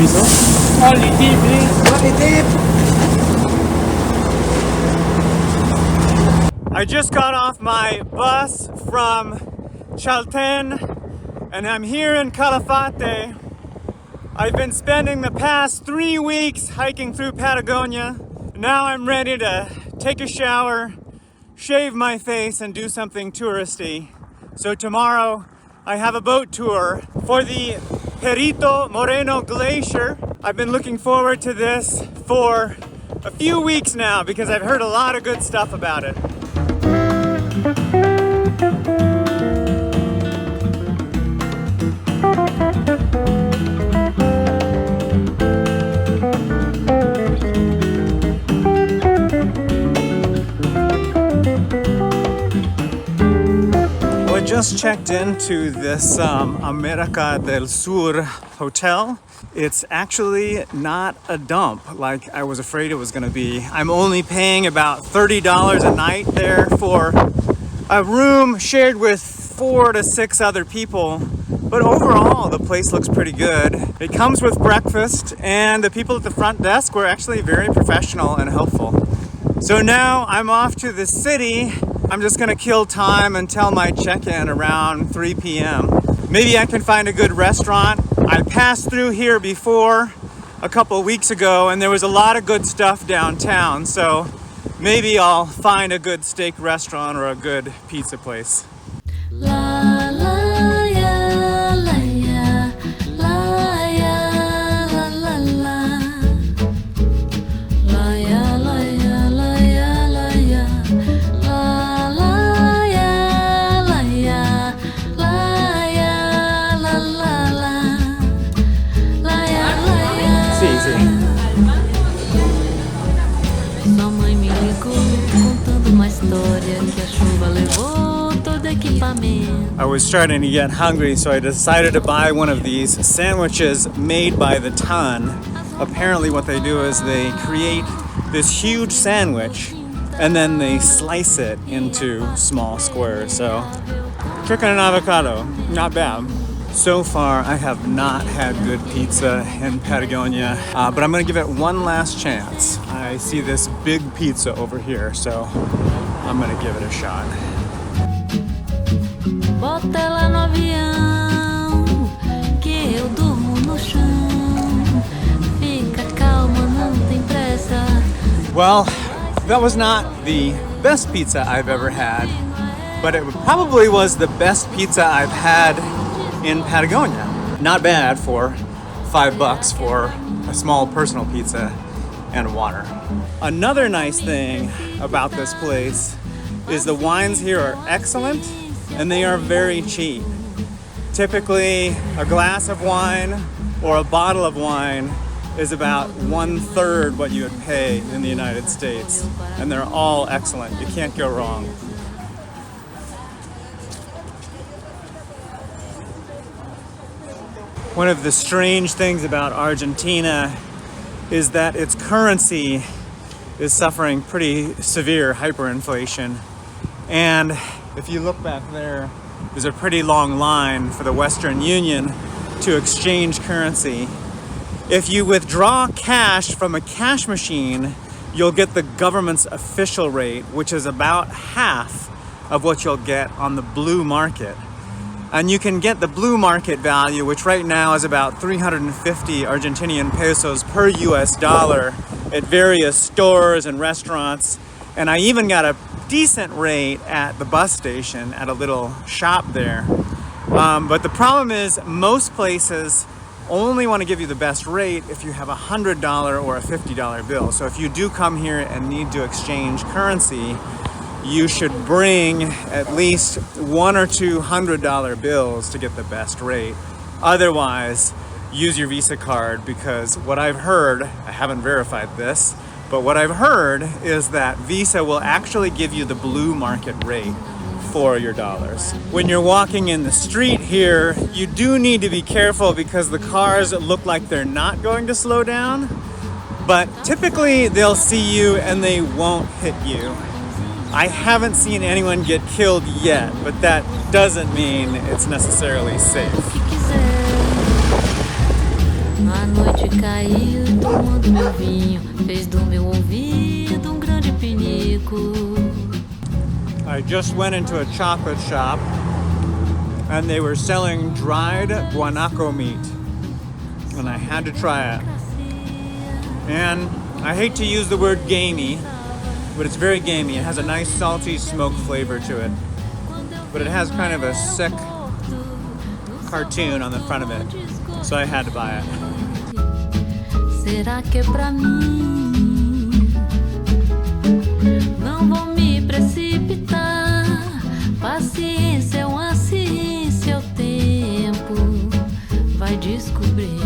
Permiso. Only tea, please. Only tea. I just got off my bus from Chalten and I'm here in Calafate. I've been spending the past 3 weeks hiking through Patagonia. Now I'm ready to take a shower, shave my face, and do something touristy. So tomorrow I have a boat tour for the Perito Moreno Glacier. I've been looking forward to this for a few weeks now because I've heard a lot of good stuff about it. Just checked into this America del Sur hotel. It's actually not a dump like I was afraid it was going to be. I'm only paying about $30 a night there for a room shared with 4 to 6 other people. But overall, the place looks pretty good. It comes with breakfast, and the people at the front desk were actually very professional and helpful. So now I'm off to the city. I'm just gonna kill time until my check-in around 3 p.m. Maybe I can find a good restaurant. I passed through here before a couple weeks ago and there was a lot of good stuff downtown, so maybe I'll find a good steak restaurant or a good pizza place. La, la, ya, la, ya, la, ya, la, la, la. La, ya, la, ya, la, ya, la, ya. I was starting to get hungry, so I decided to buy one of these sandwiches made by the ton. Apparently what they do is they create this huge sandwich and then they slice it into small squares. So chicken and avocado, not bad. So far I have not had good pizza in Patagonia, but I'm gonna give it one last chance. I see this big pizza over here, so I'm gonna give it a shot. Bota ela no avião, que eu durmo no chão. Fica calma, não tem pressa. Well, that was not the best pizza I've ever had, but it probably was the best pizza I've had in Patagonia. Not bad for $5 for a small personal pizza and water. Another nice thing about this place is the wines here are excellent and they are very cheap. Typically, a glass of wine or a bottle of wine is about 1/3 what you would pay in the United States, and they're all excellent. You can't go wrong. One of the strange things about Argentina is that its currency is suffering pretty severe hyperinflation. And if you look back there, there's a pretty long line for the Western Union to exchange currency. If you withdraw cash from a cash machine, you'll get the government's official rate, which is about half of what you'll get on the blue market. And you can get the blue market value, which right now is about 350 Argentinian pesos per US dollar at various stores and restaurants. And I even got a decent rate at the bus station at a little shop there. But the problem is most places only want to give you the best rate if you have a $100 or a $50 bill. So if you do come here and need to exchange currency, you should bring at least $100 or $200 bills to get the best rate. Otherwise, use your Visa card, because what I've heard, I haven't verified this, but what I've heard is that Visa will actually give you the blue market rate for your dollars. When you're walking in the street here, you do need to be careful because the cars look like they're not going to slow down, but typically they'll see you and they won't hit you. I haven't seen anyone get killed yet, but that doesn't mean it's necessarily safe. A noite caiu, tomando meu vinho, fez do meu ouvido grande pinico. I just went into a chocolate shop and they were selling dried guanaco meat. And I had to try it. And I hate to use the word gamey, but it's very gamey. It has a nice salty smoke flavor to it. But it has kind of a sick cartoon on the front of it. So I had to buy it. Será que pra mim não vou me precipitar? Paciência é uma ciência, o tempo vai descobrir.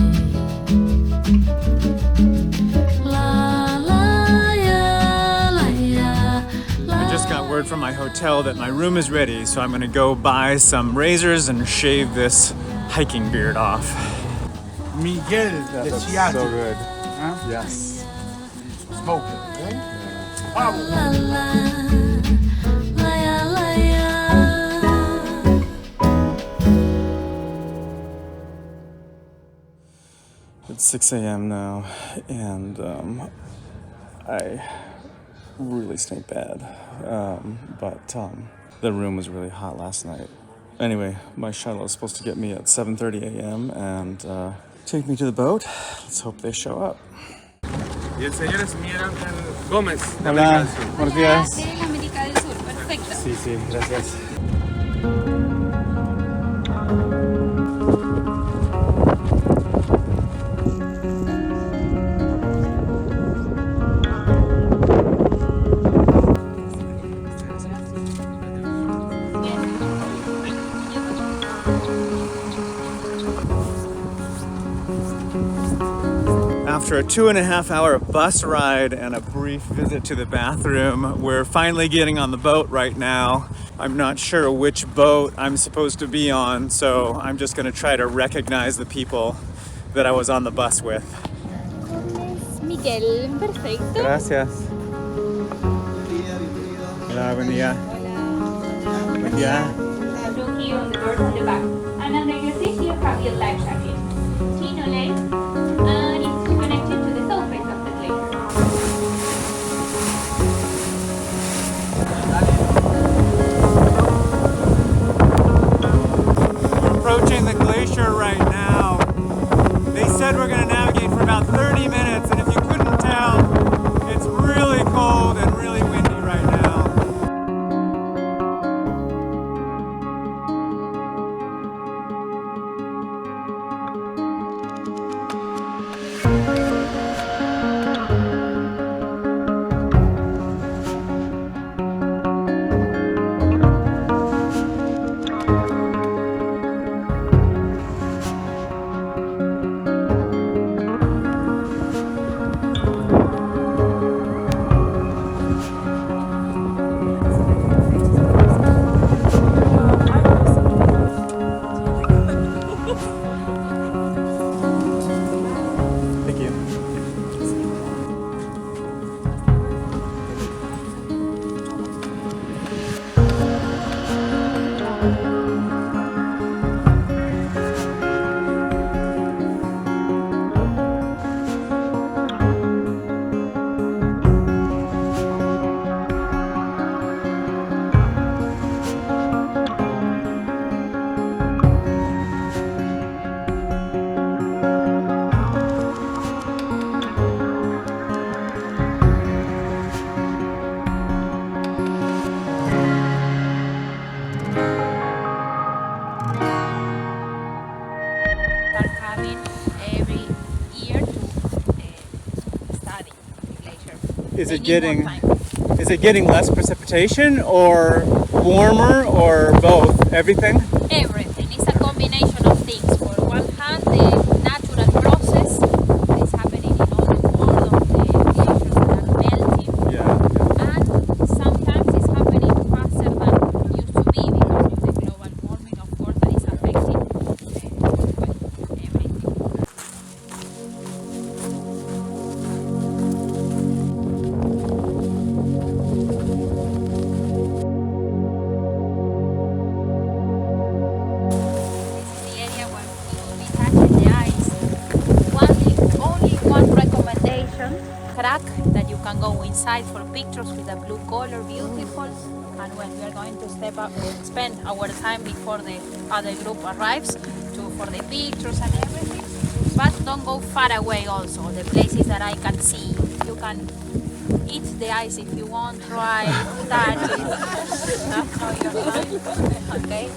I just got word from my hotel that my room is ready, so I'm gonna go buy some razors and shave this hiking beard off. Miguel de Chiaji. So good. Huh? Yes. Smoke it, okay? Wow. It's 6 a.m. now, and I really stink bad. But the room was really hot last night. Anyway, my shuttle is supposed to get me at 7:30 a.m. and take me to the boat. Let's hope they show up. Y el señor es Miguel Ángel Gómez, de Hola, América del Sur. buenos días. De la América del Sur, perfecto. Sí, sí, gracias. After a 2.5-hour bus ride and a brief visit to the bathroom, we're finally getting on the boat right now. I'm not sure which boat I'm supposed to be on, so I'm just going to try to recognize the people that I was on the bus with. Miguel, perfecto. Gracias. Hola, buen día. Buen día. Look here on the doors on the back. And under your seat you have your life jacket. Chino lace, and it's connected to the surface of the glacier. We're approaching the glacier right now. They said we're going to navigate for about 30 minutes, and if you couldn't tell, it's really cold and really windy right now. Thank you. Are coming every year to study the glacier. Is They it need getting more time. is it getting less precipitation or warmer or both? Everything? Everything is a combination of things. For one hand, the natural process is happening in all the world of the glaciers that are melting, Yeah. and sometimes it's happening faster than it used to be because of the global warming, of course, that is affecting everything. This is the area where we will be touching the ice can go inside for pictures with the blue color, beautiful. And when we are going to spend our time before the other group arrives for the pictures and everything. But don't go far away also, the places that I can see. You can eat the ice if you want, try, touch it. No, you're fine. Okay?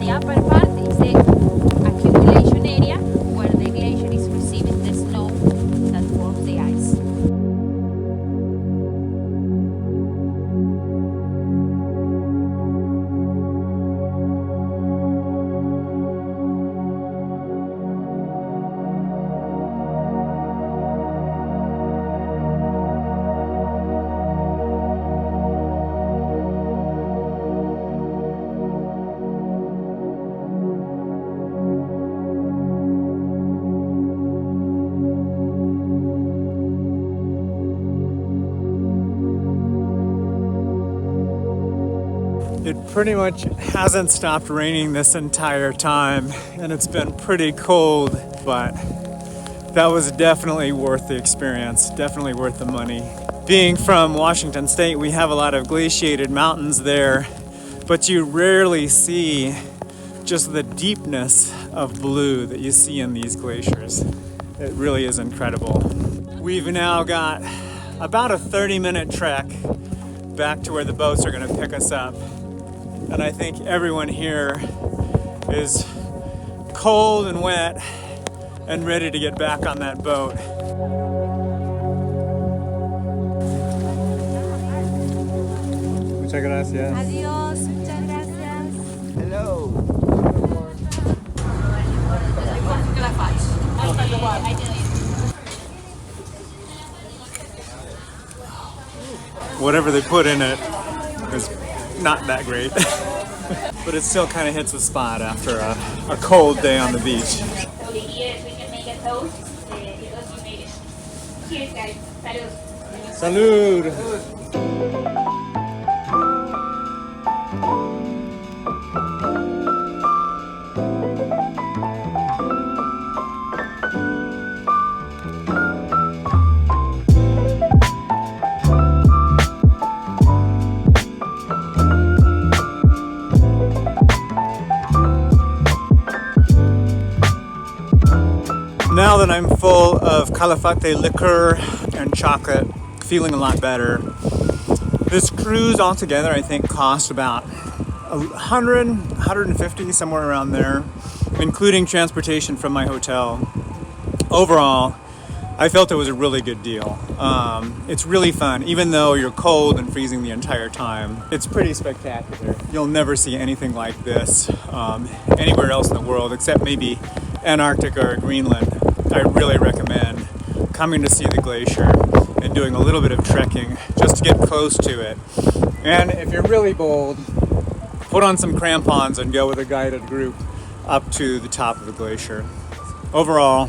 The upper part is the accumulation area where the glacier is receiving the snow that forms the ice. It pretty much hasn't stopped raining this entire time, and it's been pretty cold, but that was definitely worth the experience, definitely worth the money. Being from Washington State, we have a lot of glaciated mountains there, but you rarely see just the deepness of blue that you see in these glaciers. It really is incredible. We've now got about a 30-minute trek back to where the boats are going to pick us up. And I think everyone here is cold and wet and ready to get back on that boat. Muchas gracias. Adiós, muchas gracias. Hello. Whatever they put in it is not that great. But it still kind of hits the spot after a cold day on the beach. So the idea is we can make a toast because you made it. Cheers, guys. Salud. Salud! Now that I'm full of Calafate liquor and chocolate, feeling a lot better. This cruise altogether I think cost about 100, 150, somewhere around there, including transportation from my hotel. Overall, I felt it was a really good deal. It's really fun, even though you're cold and freezing the entire time. It's pretty spectacular. You'll never see anything like this anywhere else in the world, except maybe Antarctica or Greenland. I really recommend coming to see the glacier and doing a little bit of trekking just to get close to it. And if you're really bold, put on some crampons and go with a guided group up to the top of the glacier. Overall,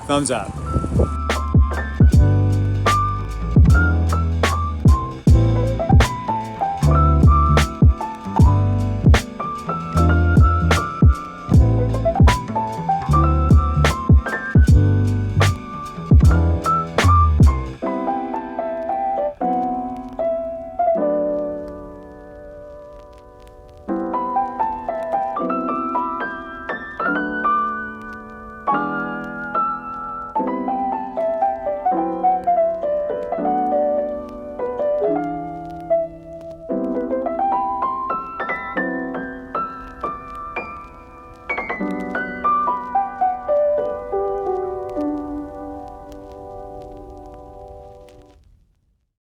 thumbs up.